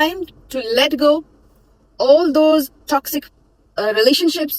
time to let go all those toxic relationships,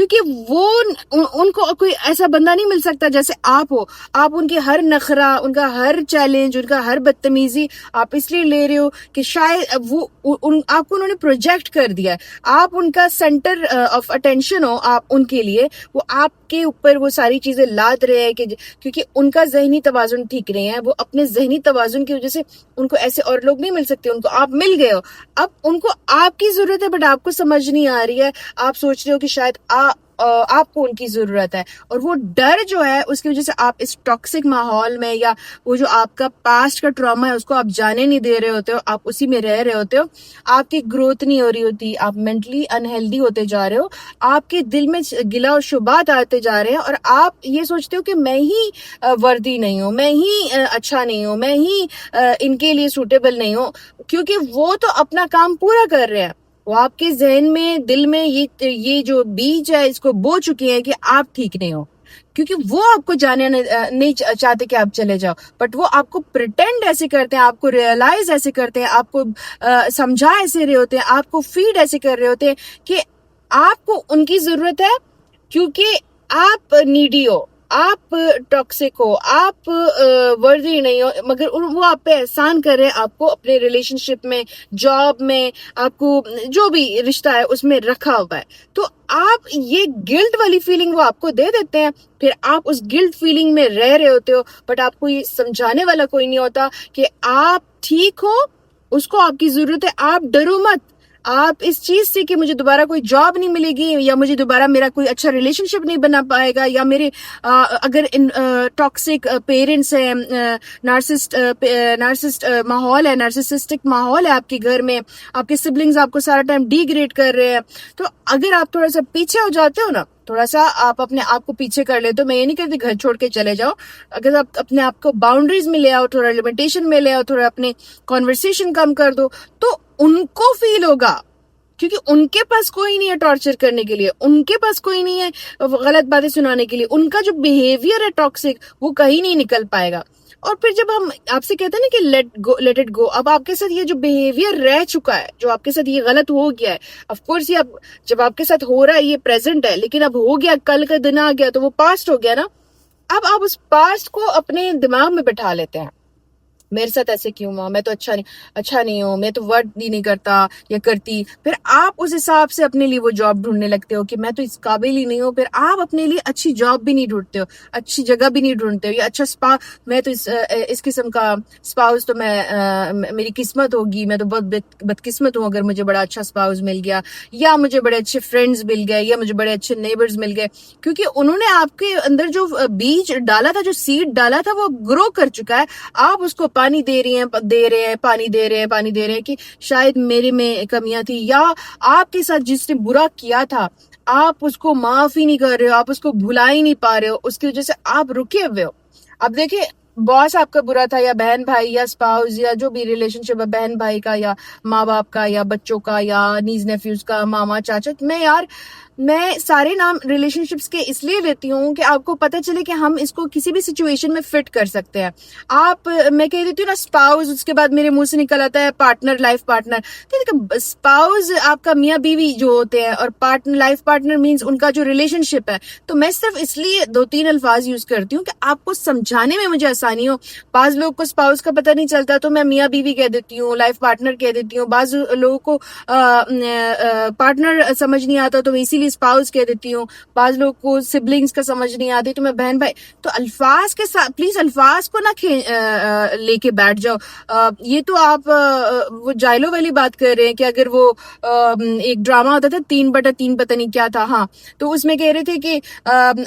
کیونکہ وہ ان کو کوئی ایسا بندہ نہیں مل سکتا جیسے آپ ہو. آپ ان کے ہر نخرہ, ان کا ہر چیلنج, ان کا ہر بدتمیزی آپ اس لیے لے رہے ہو کہ شاید وہ آپ کو انہوں نے پروجیکٹ کر دیا ہے, آپ ان کا سینٹر آف اٹینشن ہو. آپ ان کے لیے وہ آپ کے اوپر وہ ساری چیزیں لاد رہے ہیں کہ کیونکہ ان کا ذہنی توازن ٹھیک نہیں ہے, وہ اپنے ذہنی توازن کی وجہ سے ان کو ایسے اور لوگ نہیں مل سکتے, ان کو آپ مل گئے ہو. اب ان کو آپ کی ضرورت ہے بٹ آپ کو سمجھ نہیں آ رہی ہے, آپ سوچ رہے ہو کہ شاید آپ کو ان کی ضرورت ہے, اور وہ ڈر جو ہے اس کی وجہ سے آپ اس ٹاکسک ماحول میں, یا وہ جو آپ کا پاسٹ کا ٹراما ہے اس کو آپ جانے نہیں دے رہے ہوتے ہو, آپ اسی میں رہ رہے ہوتے ہو, آپ کی گروتھ نہیں ہو رہی ہوتی, آپ مینٹلی انہیلدی ہوتے جا رہے ہو, آپ کے دل میں گلا و شبہات آتے جا رہے ہیں, اور آپ یہ سوچتے ہو کہ میں ہی وردی نہیں ہوں, میں ہی اچھا نہیں ہوں, میں ہی ان کے لیے سوٹیبل نہیں ہوں, کیونکہ وہ تو اپنا کام پورا کر رہے ہیں. وہ آپ کے ذہن میں, دل میں یہ جو بیج ہے اس کو بو چکی ہے کہ آپ ٹھیک نہیں ہو, کیونکہ وہ آپ کو جانے نہیں چاہتے کہ آپ چلے جاؤ, بٹ وہ آپ کو پریٹینڈ ایسے کرتے ہیں, آپ کو ریئلائز ایسے کرتے ہیں, آپ کو سمجھا ایسے رہے ہوتے ہیں, آپ کو فیڈ ایسے کر رہے ہوتے ہیں کہ آپ کو ان کی ضرورت ہے کیونکہ آپ نیڈی ہو, آپ ٹاکسک ہو, آپ ورتھی نہیں ہو, مگر وہ آپ پہ احسان کر رہے ہیں, آپ کو اپنے ریلیشن شپ میں, جاب میں, آپ کو جو بھی رشتہ ہے اس میں رکھا ہوا ہے. تو آپ یہ گلٹ والی فیلنگ وہ آپ کو دے دیتے ہیں, پھر آپ اس گلٹ فیلنگ میں رہ رہے ہوتے ہو, بٹ آپ کو یہ سمجھانے والا کوئی نہیں ہوتا کہ آپ ٹھیک ہو, اس کو آپ کی ضرورت ہے, آپ ڈرو مت. آپ اس چیز سے کہ مجھے دوبارہ کوئی جاب نہیں ملے گی, یا مجھے دوبارہ میرا کوئی اچھا ریلیشن شپ نہیں بنا پائے گا, یا میرے اگر ٹاکسک پیرنٹس ہیں, نارسسٹ ماحول ہے, نارسسسٹک ماحول ہے آپ کے گھر میں, آپ کے سبلنگز آپ کو سارا ٹائم ڈی گریڈ کر رہے ہیں, تو اگر آپ تھوڑا سا پیچھے ہو جاتے ہو نا, تھوڑا سا آپ اپنے آپ کو پیچھے کر لیتے ہو, میں یہ نہیں کہتی گھر چھوڑ کے چلے جاؤ, اگر آپ اپنے آپ کو باؤنڈریز میں لے آؤ, تھوڑا لمیٹیشن میں لے آؤ, تھوڑا اپنے کانورسیشن کم کر دو, تو ان کو فیل ہوگا, کیونکہ ان کے پاس کوئی نہیں ہے ٹارچر کرنے کے لیے, ان کے پاس کوئی نہیں ہے غلط باتیں سنانے کے لیے, ان کا جو بیہیویئر ہے ٹاکسک وہ کہیں نہیں نکل پائے گا. اور پھر جب ہم آپ سے کہتے ہیں نا کہ لیٹ اٹ گو, اب آپ کے ساتھ یہ جو بیہیویئر رہ چکا ہے, جو آپ کے ساتھ یہ غلط ہو گیا ہے, آف کورس یہ اب جب آپ کے ساتھ ہو رہا ہے یہ پریزنٹ ہے, لیکن اب ہو گیا, کل کا دن آ گیا تو وہ پاسٹ ہو گیا نا. اب آپ اس پاسٹ کو اپنے دماغ میں بٹھا لیتے ہیں, میرے ساتھ ایسے کیوں ہوا, میں تو اچھا نہیں ہوں, میں تو ورڈ بھی نہیں کرتا یا کرتی. پھر آپ اس حساب سے اپنے لیے وہ جاب ڈھونڈنے لگتے ہو کہ میں تو اس قابل ہی نہیں ہوں, پھر آپ اپنے لیے اچھی جاب بھی نہیں ڈھونڈتے ہو, اچھی جگہ بھی نہیں ڈھونڈتے ہو, یا اچھا میں تو اس قسم کا اسپاؤس تو میری قسمت ہوگی, میں تو بہت بدقسمت ہوں اگر مجھے بڑا اچھا اسپاؤس مل گیا, یا مجھے بڑے اچھے فرینڈز مل گئے, یا مجھے بڑے اچھے نیبرز مل گئے, کیونکہ انہوں نے آپ کے اندر جو بیج ڈالا تھا, جو سیڈ ڈالا تھا, وہ گرو کر چکا ہے. آپ اس کو پانی دے رہے ہیں کہ شاید میرے میں کمیاں تھی, یا آپ کے ساتھ جس نے برا کیا تھا آپ اس کو معاف ہی نہیں کر رہے ہو, آپ اس کو بھلا ہی نہیں پا رہے ہو, اس کی وجہ سے آپ رکے ہوئے ہو. اب دیکھیں, باس آپ کا برا تھا, یا بہن بھائی, یا اسپاؤس, یا جو بھی ریلیشن شپ ہے, بہن بھائی کا, یا ماں باپ کا, یا بچوں کا, یا نیز نیفیوز کا, ماما چاچا, میں سارے نام ریلیشن شپس کے اس لیے لیتی ہوں کہ آپ کو پتہ چلے کہ ہم اس کو کسی بھی سچویشن میں فٹ کر سکتے ہیں. میں کہہ دیتی ہوں نا اسپاؤس, اس کے بعد میرے منہ سے نکل آتا ہے پارٹنر, لائف پارٹنر. اسپاؤس آپ کا میاں بیوی جو ہوتے ہیں, اور پارٹنر, لائف پارٹنر مینس ان کا جو ریلیشن شپ ہے. تو میں صرف اس لیے 2-3 الفاظ یوز کرتی ہوں کہ آپ کو سمجھانے میں مجھے آسانی ہو. بعض لوگوں کو اسپاؤس کا پتہ نہیں چلتا تو میں میاں بیوی کہہ دیتی ہوں, لائف پارٹنر کہہ دیتی ہوں. بعض لوگوں کو پارٹنر سمجھ نہیں آتا تو میں اسی لیے اسپاؤس کہہ دیتی ہوں. بعض لوگوں کو سبلنگز کا سمجھ نہیں آتی تو میں بہن بھائی. تو الفاظ کے ساتھ پلیز الفاظ کو نہ لے کے بیٹھ جاؤ. یہ تو آپ وہ جائلو والی بات کر رہے ہیں کہ اگر وہ ایک ڈرامہ ہوتا تھا 3/3 پتہ نہیں کیا تھا, ہاں, تو اس میں کہہ رہے تھے کہ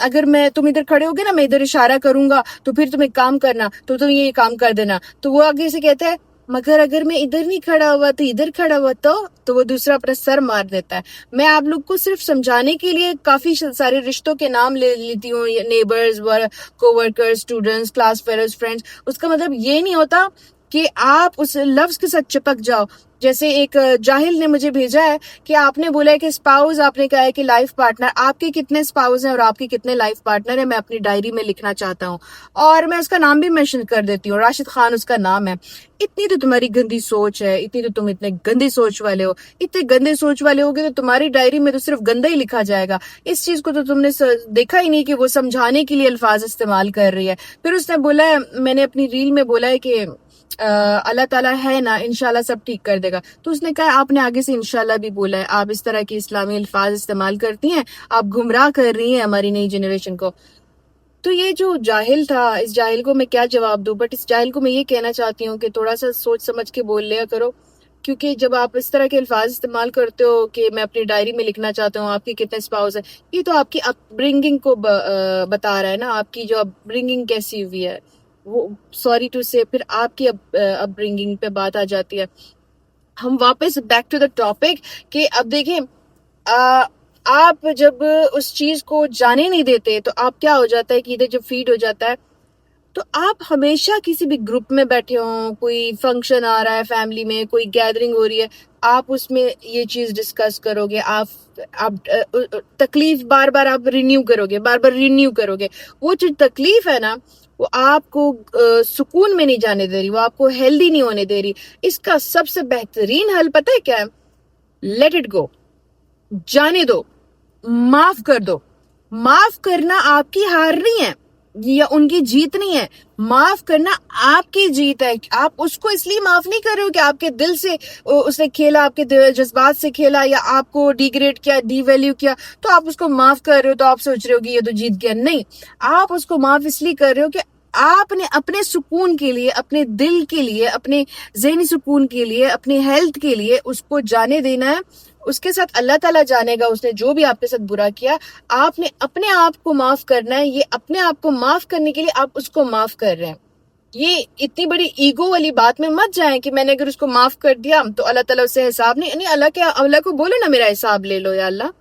اگر تم ادھر کھڑے ہوگے نا, میں ادھر اشارہ کروں گا تو پھر تم ایک کام کرنا, تو تم یہ کام کر دینا. تو وہ آگے سے کہتا ہے مگر اگر میں ادھر نہیں کھڑا ہوا تو ادھر کھڑا ہوا تو وہ دوسرا اپنا سر مار دیتا ہے. میں آپ لوگ کو صرف سمجھانے کے لیے کافی سارے رشتوں کے نام لے لیتی ہوں, neighbours, coworker, students, class fellows, friends. اس کا مطلب یہ نہیں ہوتا کہ آپ اس لفظ کے ساتھ چپک جاؤ. جیسے ایک جاہل نے مجھے بھیجا ہے کہ آپ نے بولا ہے کہ اسپاؤز، آپ نے کہا ہے کہ لائف پارٹنر، آپ کے کتنے اسپاؤز ہیں اور آپ کے کتنے لائف پارٹنر ہیں، میں اپنی ڈائری میں لکھنا چاہتا ہوں، اور میں اس کا نام بھی مینشن کر دیتی ہوں، راشد خان اس کا نام ہے۔ اتنی تو تمہاری گندی سوچ ہے، اتنی تو تم اتنے گندی سوچ والے ہو، اتنے گندے سوچ والے ہوگے تو تمہاری ڈائری میں تو صرف گندا ہی لکھا جائے گا۔ اس چیز کو تو تم نے دیکھا ہی نہیں کہ وہ سمجھانے کے لیے الفاظ استعمال کر رہی ہے۔ پھر اس نے بولا ہے، میں نے اپنی ریل میں بولا ہے کہ اللہ تعالیٰ ہے نا، انشاءاللہ سب ٹھیک کر دے گا، تو اس نے کہا آپ نے آگے سے انشاءاللہ بھی بولا ہے، آپ اس طرح کی اسلامی الفاظ استعمال کرتی ہیں، آپ گمراہ کر رہی ہیں ہماری نئی جنریشن کو۔ تو یہ جو جاہل تھا، اس جاہل کو میں کیا جواب دوں، بٹ اس جاہل کو میں یہ کہنا چاہتی ہوں کہ تھوڑا سا سوچ سمجھ کے بول لیا کرو، کیونکہ جب آپ اس طرح کے الفاظ استعمال کرتے ہو کہ میں اپنی ڈائری میں لکھنا چاہتا ہوں آپ کے کتنے اسپاؤز ہیں، یہ تو آپ کی اپ برنگنگ کو بتا رہا ہے نا، آپ کی جو اپ برنگنگ کیسی ہوئی ہے، وہ سوری ٹو سے پھر آپ کی اپ برنگنگ پہ بات آ جاتی ہے۔ ہم واپس بیک ٹو دا ٹاپک کہ اب دیکھیں، آپ جب اس چیز کو جانے نہیں دیتے تو آپ کیا ہو جاتا ہے کہ ادھر جب فیڈ ہو جاتا ہے تو آپ ہمیشہ کسی بھی گروپ میں بیٹھے ہوں، کوئی فنکشن آ رہا ہے فیملی میں، کوئی گیدرنگ ہو رہی ہے، آپ اس میں یہ چیز ڈسکس کرو گے، آپ تکلیف بار بار آپ رینیو کرو گے، وہ جو تکلیف ہے نا وہ آپ کو سکون میں نہیں جانے دے رہی، وہ آپ کو ہیلدی نہیں ہونے دے رہی۔ اس کا سب سے بہترین حل پتہ ہے کیا ہے؟ لیٹ اٹ گو، جانے دو، معاف کر دو۔ معاف کرنا آپ کی ہار نہیں ہے یا ان کی جیت نہیں ہے، معاف کرنا آپ کی جیت ہے۔ آپ اس کو اس لیے معاف نہیں کر رہے ہو کہ آپ کے دل سے اس نے کھیلا، آپ کے جذبات سے کھیلا یا آپ کو ڈی گریڈ کیا، ڈی ویلیو کیا، تو آپ اس کو معاف کر رہے ہو تو آپ سوچ رہے ہو کہ یہ تو جیت گیا۔ نہیں، آپ اس کو معاف اس لیے کر رہے ہو کہ آپ نے اپنے سکون کے لیے، اپنے دل کے لیے، اپنے ذہنی سکون کے لیے، اپنے ہیلتھ کے لیے اس کو جانے دینا ہے۔ اس کے ساتھ اللہ تعالیٰ جانے گا اس نے جو بھی آپ کے ساتھ برا کیا، آپ نے اپنے آپ کو معاف کرنا ہے۔ یہ اپنے آپ کو معاف کرنے کے لیے آپ اس کو معاف کر رہے ہیں۔ یہ اتنی بڑی ایگو والی بات میں مت جائیں کہ میں نے اگر اس کو معاف کر دیا تو اللہ تعالیٰ اس سے حساب نہیں، اللہ کو بولو نا میرا حساب لے لو، یا اللہ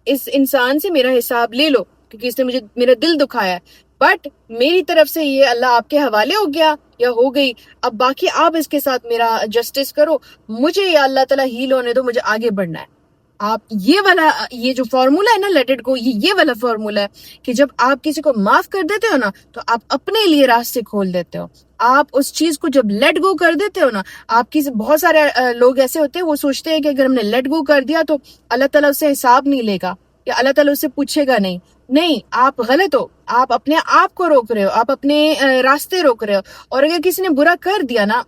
اس انسان سے میرا حساب لے لو کیونکہ اس نے مجھے میرا دل دکھایا ہے، بٹ میری طرف سے یہ اللہ آپ کے حوالے ہو گیا یا ہو گئی، اب باقی آپ اس کے ساتھ میرا جسٹس کرو، مجھے یا اللہ تعالیٰ ہیل ہونے دو، مجھے آگے بڑھنا ہے۔ آپ یہ جو فارمولا ہے نا لیٹ اٹ گو، یہ والا فارمولا ہے کہ جب آپ کسی کو معاف کر دیتے ہو نا تو آپ اپنے لیے راستے کھول دیتے ہو۔ آپ اس چیز کو جب لیٹ گو کر دیتے ہو نا، آپ کی بہت سارے لوگ ایسے ہوتے ہیں وہ سوچتے ہیں کہ اگر ہم نے لیٹ گو کر دیا تو اللہ تعالیٰ اس سے حساب نہیں لے گا یا اللہ تعالیٰ اس سے پوچھے گا نہیں، آپ غلط ہو، آپ اپنے آپ کو روک رہے ہو، آپ اپنے راستے روک رہے ہو۔ اور اگر کسی نے برا کر دیا نا،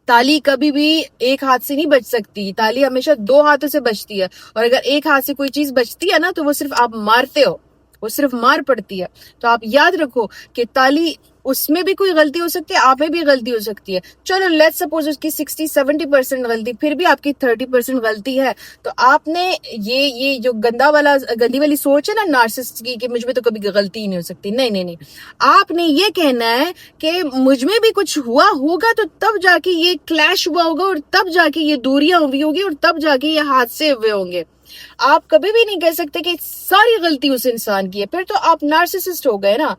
تالی کبھی بھی ایک ہاتھ سے نہیں بچ سکتی، تالی ہمیشہ دو ہاتھوں سے بچتی ہے، اور اگر ایک ہاتھ سے کوئی چیز بچتی ہے نا تو وہ صرف آپ مارتے ہو، وہ صرف مار پڑتی ہے۔ تو آپ یاد رکھو کہ تالی، اس میں بھی کوئی غلطی ہو سکتی ہے، آپ میں بھی غلطی ہو سکتی ہے، چلو لیٹ سپوز اس کی 60-70% غلطی، پھر بھی آپ کی 30% غلطی ہے، تو آپ نے یہ جو گندی والی سوچ ہے نا نارسسٹ کی کہ مجھ میں تو کبھی غلطی ہی نہیں ہو سکتی، نہیں، آپ نے یہ کہنا ہے کہ مجھ میں بھی کچھ ہوا ہوگا تو تب جا کے یہ کلیش ہوا ہوگا، اور تب جا کے یہ دوریاں ہوئی ہوگی، اور تب جا کے یہ حادثے ہوئے ہوں گے۔ آپ کبھی بھی نہیں کہہ سکتے کہ ساری غلطی اس انسان کی ہے، پھر تو آپ نارسسسٹ ہو گئے نا۔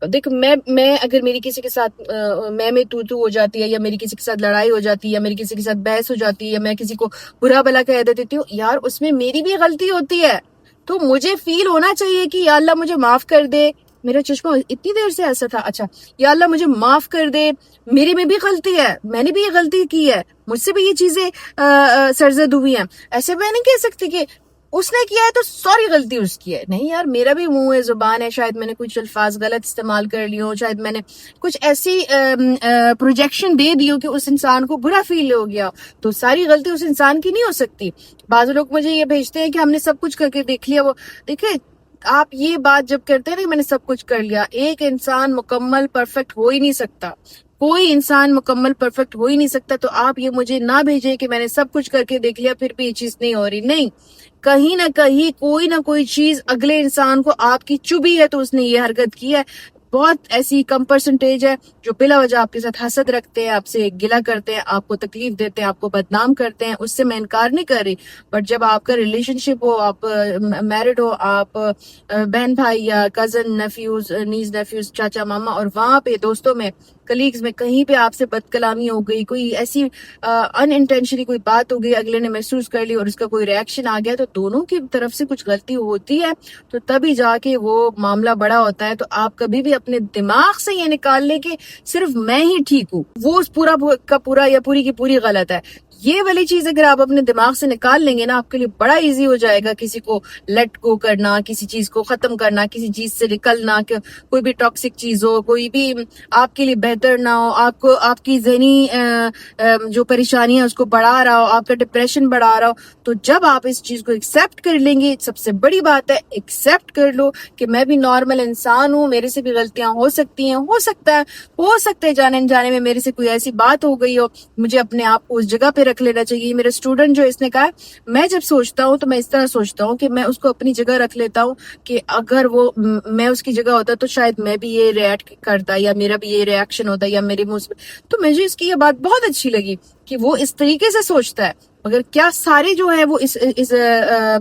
دیکھ، میں اگر میری کسی کے ساتھ میں تو ہو جاتی ہے، یا میری کسی کے ساتھ لڑائی ہو جاتی ہے، یا میری کسی کے ساتھ بحث ہو جاتی ہے، یا میں کسی کو برا بلا کہہ دیتی ہوں، یار اس میں میری بھی غلطی ہوتی ہے، تو مجھے فیل ہونا چاہیے کہ یا اللہ مجھے معاف کر دے، میرا چشمہ اتنی دیر سے ایسا تھا، اچھا، یا اللہ مجھے معاف کر دے، میری میں بھی غلطی ہے، میں نے بھی یہ غلطی کی ہے، مجھ سے بھی یہ چیزیں سرزد ہوئی ہیں۔ ایسے میں نہیں کہہ سکتی کہ اس نے کیا ہے تو سوری غلطی اس کی ہے، نہیں یار، میرا بھی منہ ہے، زبان ہے، شاید میں نے کچھ الفاظ غلط استعمال کر لی ہوں، شاید میں نے کچھ ایسی پروجیکشن دے دی ہو کہ اس انسان کو برا فیل ہو گیا، تو ساری غلطی اس انسان کی نہیں ہو سکتی۔ بعض لوگ مجھے یہ بھیجتے ہیں کہ ہم نے سب کچھ کر کے دیکھ لیا، وہ دیکھیں، آپ یہ بات جب کرتے ہیں نا میں نے سب کچھ کر لیا، ایک انسان مکمل پرفیکٹ ہو ہی نہیں سکتا، کوئی انسان مکمل پرفیکٹ ہو ہی نہیں سکتا، تو آپ یہ مجھے نہ بھیجیں کہ میں نے سب کچھ کر کے دیکھ لیا پھر بھی یہ چیز نہیں ہو رہی، نہیں، کہیں نہ کہیں کوئی نہ کوئی چیز اگلے انسان کو آپ کی چبھی ہے تو اس نے یہ حرکت کی ہے۔ بہت ایسی کم پرسنٹیج ہے جو بلا وجہ آپ کے ساتھ حسد رکھتے ہیں، آپ سے گلہ کرتے ہیں، آپ کو تکلیف دیتے ہیں، آپ کو بدنام کرتے ہیں، اس سے میں انکار نہیں کر رہی، بٹ جب آپ کا ریلیشن شپ ہو، آپ میرڈ ہو، آپ بہن بھائی یا کزن نیفیوز، نیز نیفیوز، چاچا ماما، اور وہاں پہ دوستوں میں کلیگز میں کہیں پہ آپ سے بد کلامی ہو گئی, کوئی ایسی ان انٹینشنلی کوئی بات ہو گئی, اگلے نے محسوس کر لی اور اس کا کوئی ریئیکشن آ گیا, تو دونوں کی طرف سے کچھ غلطی ہوتی ہے, تو تبھی جا کے وہ معاملہ بڑا ہوتا ہے. تو آپ کبھی بھی اپنے دماغ سے یہ نکال لیں کہ صرف میں ہی ٹھیک ہوں, وہ پورا کا پورا یا پوری کی پوری غلط ہے. یہ والی چیز اگر آپ اپنے دماغ سے نکال لیں گے نا, آپ کے لیے بڑا ایزی ہو جائے گا کسی کو لیٹ گو کرنا, کسی چیز کو ختم کرنا, کسی چیز سے نکلنا, کہ کوئی بھی ٹاکسک چیز ہو, کوئی بھی آپ کے لیے بہتر نہ ہو, آپ کو آپ کی ذہنی جو پریشانی ہے اس کو بڑھا رہا ہو, آپ کا ڈپریشن بڑھا رہا ہو. تو جب آپ اس چیز کو ایکسیپٹ کر لیں گے, سب سے بڑی بات ہے ایکسیپٹ کر لو کہ میں بھی نارمل انسان ہوں, میرے سے بھی غلطیاں ہو سکتی ہیں, ہو سکتا ہے جانے انجانے میں میرے سے کوئی ایسی بات ہو گئی ہو, مجھے اپنے آپ کو اس جگہ پہ رکھ لینا چاہیے. میرا اسٹوڈنٹ جو اس نے کہا, میں جب سوچتا ہوں تو میں اس طرح سوچتا ہوں کہ میں اس کو اپنی جگہ رکھ لیتا ہوں کہ اگر وہ میں اس کی جگہ ہوتا تو شاید میں بھی یہ ریئیکٹ کرتا, یا میرا بھی یہ ریئیکشن ہوتا, یا میرے منہ سے. تو مجھے اس کی یہ بات بہت اچھی لگی کہ وہ اس طریقے سے سوچتا ہے. مگر کیا سارے جو ہیں وہ اس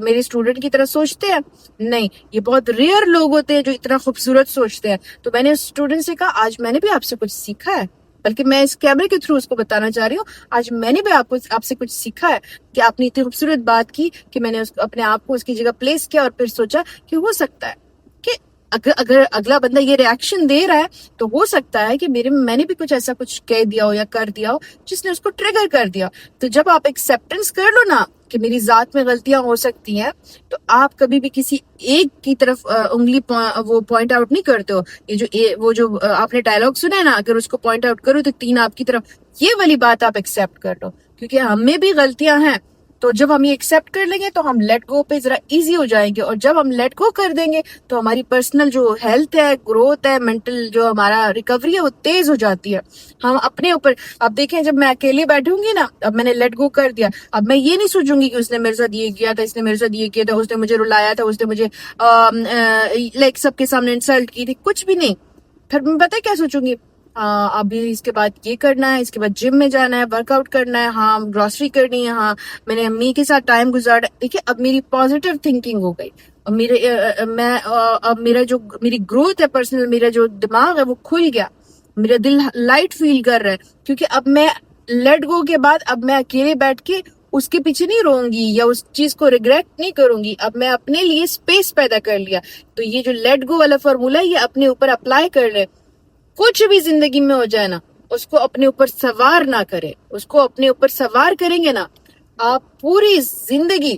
میرے اسٹوڈنٹ کی طرح سوچتے ہیں؟ نہیں, یہ بہت ریئر لوگ ہوتے ہیں جو اتنا خوبصورت سوچتے ہیں. تو میں نے اس اسٹوڈنٹ سے کہا, آج میں نے بھی آپ سے کچھ سیکھا ہے, بلکہ میں اس کیمرے کے تھرو اس کو بتانا چاہ رہی ہوں, آج میں نے بھی آپ سے کچھ سیکھا ہے کہ آپ نے اتنی خوبصورت بات کی کہ میں نے اپنے آپ کو اس کی جگہ پلیس کیا, اور پھر سوچا کہ ہو سکتا ہے کہ اگر اگلا بندہ یہ ریئیکشن دے رہا ہے تو ہو سکتا ہے کہ میں نے بھی کچھ ایسا کچھ کہہ دیا ہو یا کر دیا ہو جس نے اس کو ٹریگر کر دیا. تو جب آپ ایکسیپٹنس کر لو نا کہ میری ذات میں غلطیاں ہو سکتی ہیں, تو آپ کبھی بھی کسی ایک کی طرف انگلی وہ پوائنٹ آؤٹ نہیں کرتے ہو. وہ جو آپ نے ڈائلگ سنا ہے نا, اگر اس کو پوائنٹ آؤٹ کرو تو 3 آپ کی طرف, یہ والی بات آپ ایکسیپٹ کر لو, کیونکہ ہمیں بھی غلطیاں ہیں. تو جب ہم یہ ایکسیپٹ کر لیں گے تو ہم لیٹ گو پہ ذرا ایزی ہو جائیں گے, اور جب ہم لیٹ گو کر دیں گے تو ہماری پرسنل جو ہیلتھ ہے, گروتھ ہے, مینٹل جو ہمارا ریکوری ہے وہ تیز ہو جاتی ہے. ہم اپنے اوپر, اب دیکھیں جب میں اکیلے بیٹھوں گی نا, اب میں نے لیٹ گو کر دیا, اب میں یہ نہیں سوچوں گی کہ اس نے میرے ساتھ یہ کیا تھا, اس نے میرے ساتھ یہ کیا تھا, اس نے مجھے رلایا تھا, اس نے مجھے لائک سب کے سامنے انسلٹ کی تھی, کچھ بھی نہیں. پھر میں پتہ کیا سوچوں گی, ابھی اس کے بعد یہ کرنا ہے, اس کے بعد جم میں جانا ہے, ورک آؤٹ کرنا ہے, ہاں گروسری کرنی ہے, ہاں میں نے امی کے ساتھ ٹائم گزارا. دیکھیے اب میری پازیٹیو تھنکنگ ہو گئی, اب میری گروتھ ہے پرسنل, میرا جو دماغ ہے وہ کھل گیا, میرا دل لائٹ فیل کر رہا ہے, کیونکہ اب میں لیٹ گو کے بعد اب میں اکیلے بیٹھ کے اس کے پیچھے نہیں رہوں گی یا اس چیز کو ریگریٹ نہیں کروں گی. اب میں اپنے لیے اسپیس پیدا کر لیا. تو یہ جو لیٹ گو والا فارمولا ہے یہ اپنے اوپر اپلائی کر لے. کچھ بھی زندگی میں ہو جائے نا, اس کو اپنے اوپر سوار نہ کرے. اس کو اپنے اوپر سوار کریں گے نا, آپ پوری زندگی,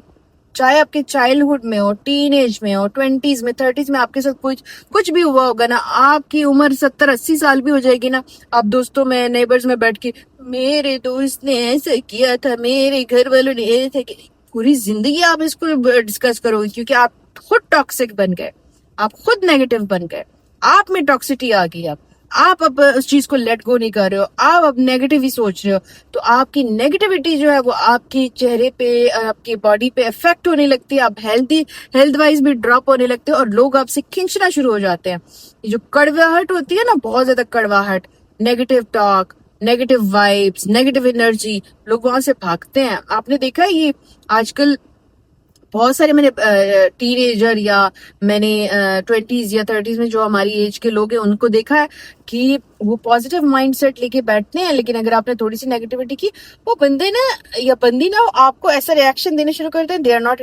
چاہے آپ کے چائلڈہڈ میں ہو, ٹین ایج میں ہو, 20s میں, 30s میں آپ کے ساتھ کچھ بھی ہوا ہوگا نا, آپ کی عمر 70-80 سال بھی ہو جائے گی نا, آپ دوستوں میں, نیبرز میں بیٹھ کے میرے دوست نے ایسا کیا تھا, میرے گھر والوں نے ایسا کیا, پوری زندگی آپ اس کو ڈسکس کرو گے, کیونکہ آپ خود ٹاکسک بن گئے, آپ خود نیگیٹو بن گئے, آپ میں ٹاکسٹی آ گئی. آپ اب اس چیز کو لیٹ گو نہیں کر رہے ہو, آپ اب نیگیٹو ہی سوچ رہے ہو, تو آپ کی نیگیٹیوٹی جو ہے وہ آپ کی چہرے پہ, آپ کی باڈی پہ افیکٹ ہونے لگتی ہے, آپ ہیلتھ وائز بھی ڈراپ ہونے لگتے ہیں, اور لوگ آپ سے کھینچنا شروع ہو جاتے ہیں. یہ جو کڑواہٹ ہوتی ہے نا, بہت زیادہ کڑواہٹ, negative talk, negative vibes, negative energy, لوگ وہاں سے بھاگتے ہیں. آپ نے دیکھا ہے یہ آج کل بہت سارے میں نے ٹین ایجر یا میں نے 20s یا 30s میں جو ہماری ایج کے لوگ ہیں ان کو دیکھا ہے کہ وہ پازیٹیو مائنڈ سیٹ لے کے بیٹھتے ہیں, لیکن اگر آپ نے تھوڑی سی نیگیٹیوٹی کی, وہ بندے نا یا بندی نا آپ کو ایسا ریئیکشن دینے شروع کرتے ہیں, they are not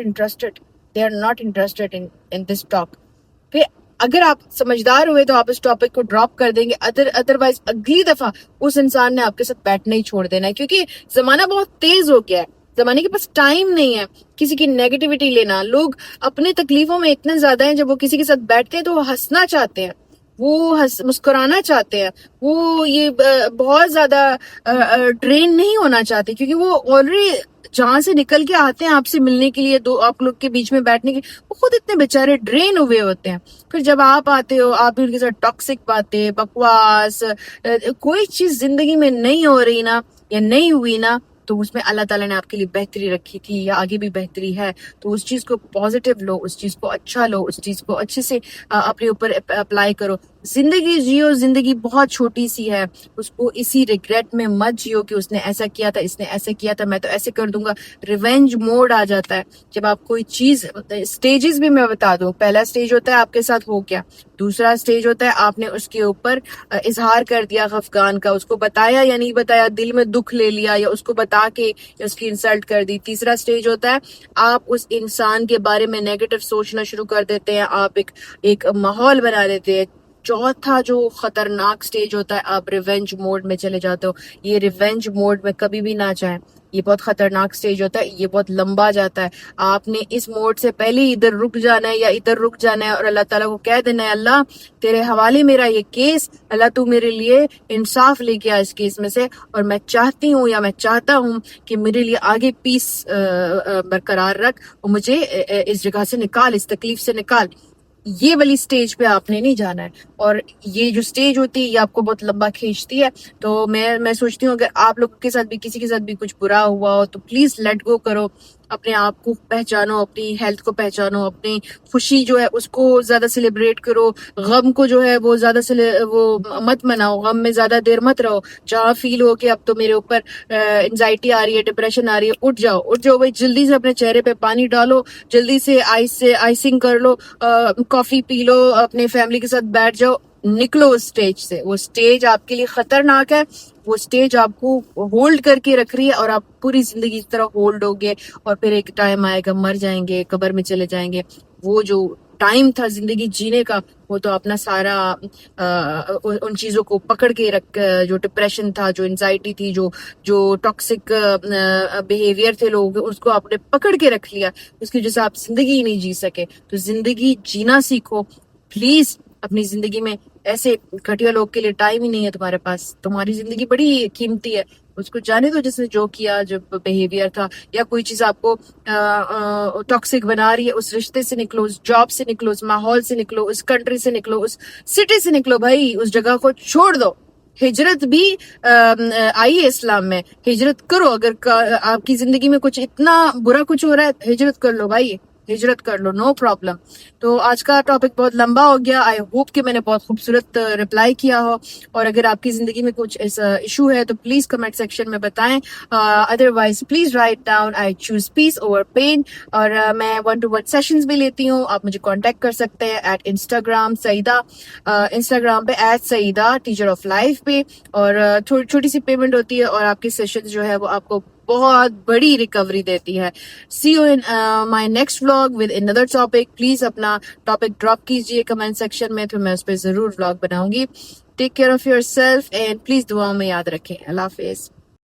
interested in this talk. پھر اگر آپ سمجھدار ہوئے تو آپ اس ٹاپک کو ڈراپ کر دیں گے, ادروائز اگلی دفعہ اس انسان نے آپ کے ساتھ بیٹھنا ہی چھوڑ دینا ہے, کیونکہ زمانہ بہت تیز ہو گیا ہے, زمانے کے پاس ٹائم نہیں ہے کسی کی نیگیٹیوٹی لینا. لوگ اپنے تکلیفوں میں اتنے زیادہ ہیں, جب وہ کسی کے ساتھ بیٹھتے ہیں تو وہ ہنسنا چاہتے ہیں, وہ مسکرانا چاہتے ہیں, وہ یہ بہت زیادہ ڈرین نہیں ہونا چاہتے, کیونکہ وہ آلریڈی جہاں سے نکل کے آتے ہیں آپ سے ملنے کے لیے, آپ لوگ کے بیچ میں بیٹھنے کے, وہ خود اتنے بیچارے ڈرین ہوئے ہوتے ہیں. پھر جب آپ آتے ہو, آپ ان کے ساتھ ٹاکسک باتیں, بکواس, کوئی چیز زندگی میں نہیں ہو رہی نا یا نہیں ہوئی نا, تو اس میں اللہ تعالیٰ نے آپ کے لیے بہتری رکھی تھی یا آگے بھی بہتری ہے, تو اس چیز کو پازیٹیو لو, اس چیز کو اچھا لو, اس چیز کو اچھے سے اپنے اوپر اپلائی کرو. زندگی جیو, زندگی بہت چھوٹی سی ہے, اس کو اسی ریگریٹ میں مت جیو کہ اس نے ایسا کیا تھا, اس نے ایسے کیا تھا, میں تو ایسے کر دوں گا. ریونج موڈ آ جاتا ہے جب آپ کوئی چیز, سٹیجز بھی میں بتا دوں, پہلا سٹیج ہوتا ہے آپ کے ساتھ ہو گیا, دوسرا سٹیج ہوتا ہے آپ نے اس کے اوپر اظہار کر دیا خفقان کا, اس کو بتایا یا نہیں بتایا, دل میں دکھ لے لیا یا اس کو بتا کے اس کی انسلٹ کر دی. تیسرا سٹیج ہوتا ہے آپ اس انسان کے بارے میں نیگیٹو سوچنا شروع کر دیتے ہیں, آپ ایک ماحول بنا دیتے ہیں. چوتھا جو خطرناک سٹیج ہوتا ہے آپ ریونج موڈ میں چلے جاتے ہو. یہ ریونج موڈ میں کبھی بھی نہ جائیں, یہ بہت خطرناک سٹیج ہوتا ہے, یہ بہت لمبا جاتا ہے. آپ نے اس موڈ سے پہلے ہی ادھر رک جانا ہے یا ادھر رک جانا ہے اور اللہ تعالیٰ کو کہہ دینا ہے, اللہ تیرے حوالے میرا یہ کیس, اللہ تو میرے لیے انصاف لے کے آ اس کیس میں سے, اور میں چاہتی ہوں یا میں چاہتا ہوں کہ میرے لیے آگے پیس برقرار رکھ اور مجھے اس جگہ سے نکال, اس تکلیف سے نکال. یہ والی سٹیج پہ آپ نے نہیں جانا ہے, اور یہ جو سٹیج ہوتی ہے یہ آپ کو بہت لمبا کھینچتی ہے. تو میں سوچتی ہوں اگر آپ لوگوں کے ساتھ بھی کسی کے ساتھ بھی کچھ برا ہوا ہو تو پلیز لیٹ گو کرو, اپنے آپ کو پہچانو, اپنی ہیلتھ کو پہچانو, اپنی خوشی جو ہے اس کو زیادہ سیلیبریٹ کرو, غم کو جو ہے وہ زیادہ وہ مت مناؤ, غم میں زیادہ دیر مت رہو. جہاں فیل ہو کہ اب تو میرے اوپر انزائٹی آ رہی ہے, ڈپریشن آ رہی ہے, اٹھ جاؤ بھائی, جلدی سے اپنے چہرے پہ پانی ڈالو, جلدی سے آئسنگ کر لو, کافی پی لو, اپنے فیملی کے ساتھ بیٹھ جاؤ, نکلو اس سٹیج سے. وہ سٹیج آپ کے لیے خطرناک ہے, وہ سٹیج آپ کو ہولڈ کر کے رکھ رہی ہے اور آپ پوری زندگی کی طرح ہولڈ ہوگے, اور پھر ایک ٹائم آئے گا مر جائیں گے, قبر میں چلے جائیں گے. وہ جو ٹائم تھا زندگی جینے کا وہ تو اپنا سارا ان چیزوں کو پکڑ کے رکھ, جو ڈپریشن تھا, جو انزائٹی تھی, جو ٹاکسک بیہیویئر تھے لوگ, اس کو آپ نے پکڑ کے رکھ لیا, اس کی وجہ سے آپ زندگی ہی نہیں جی سکے. تو زندگی جینا سیکھو پلیز. اپنی زندگی میں ایسے گھٹیا لوگ کے لیے ٹائم ہی نہیں ہے تمہارے پاس. تمہاری زندگی بڑی قیمتی ہے, اس کو جانے دو. جس نے جو کیا, جو بیہیویئر تھا یا کوئی چیز آپ کو ٹاکسک بنا رہی ہے, اس رشتے سے نکلو, اس جاب سے نکلو, اس ماحول سے نکلو, اس کنٹری سے نکلو, اس سٹی سے نکلو بھائی, اس جگہ کو چھوڑ دو. ہجرت بھی آئی ہے اسلام میں, ہجرت کرو. اگر آپ کی زندگی میں کچھ اتنا برا کچھ ہو رہا ہے, ہجرت کر لو بھائی, ہجرت کر لو, نو پرابلم. تو آج کا ٹاپک بہت لمبا ہو گیا, آئی ہوپ کہ میں نے بہت خوبصورت رپلائی کیا ہو, اور اگر آپ کی زندگی میں کچھ ایسا ایشو ہے تو پلیز کمنٹ سیکشن میں بتائیں. Otherwise please write down I choose peace over pain. اور میں 1-to-1 سیشنز بھی لیتی ہوں, آپ مجھے کانٹیکٹ کر سکتے ہیں ایٹ انسٹاگرام سعیدہ, انسٹاگرام پہ at Saeeda teacher of life پہ, اور چھوٹی سی پیمنٹ ہوتی ہے, اور آپ کی سیشن جو ہے وہ آپ کو بہت بڑی ریکوری دیتی ہے. See you in my next vlog with another topic. Please اپنا ٹاپک ڈراپ کیجیے کمنٹ سیکشن میں, پھر میں اس پہ ضرور ولاگ بناؤں گی. Take care of yourself and please دعاؤں میں یاد رکھیں. اللہ حافظ.